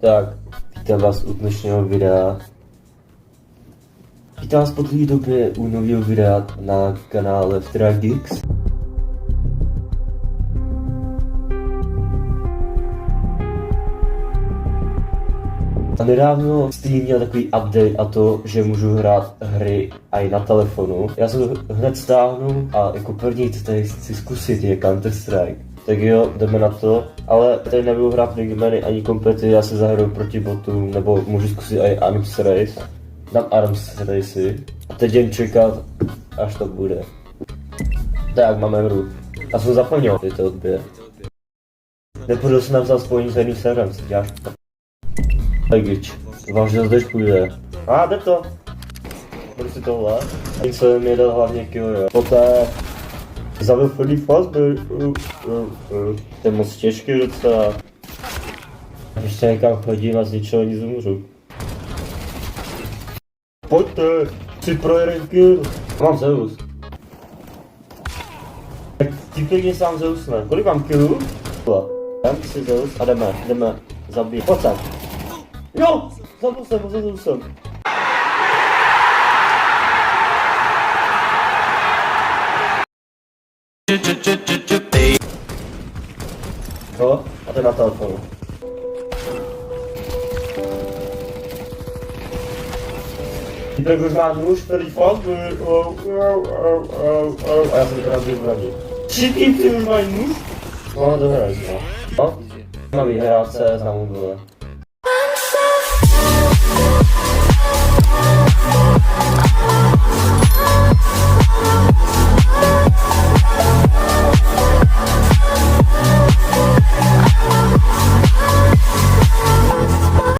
Tak, vítám vás u dnešního videa. Vítám vás po dlouhé době u nového videa na kanále Vtragix. A nedávno Steam měl takový update a to, že můžu hrát hry i na telefonu. Já se to hned stáhnu a jako první, co tady chci zkusit, je Counter-Strike. Tak jo, jdeme na to, ale tady nebudu hrát Wingmany ani kompety, já se zahraju proti botům, nebo můžu zkusit i Arms Race. Dám Arms Race a teď jen čekat, až to bude. Tak, máme hru. Já jsem zapomněl tyto odběr. Nepůjdu se nám vzal spojení s jedným serverem, co děláš? Legič, vážně zde půjde. Jde to. Budu si tohle. Ani se mi dal hlavně kill, jo. Poté zabil Freddy Fazbear. To je moc těžký docela. Ještě někam chodím a z ničeho nic umřu. Pojďte, 3 pro 1 kill. Mám Zeus. Tak typně sám Zeus ne. Kolik mám killů? Dám si Zeus a jdeme zabít. Pojď sem. Jo! Zabil jsem. Jo, a to je na telefonu. Týpek už má nůž, který fazby. A já jsem to rád vyzbraní. 3 týpky už mají nůž? No, to hraj, no. Mám vyhrát se na mobile.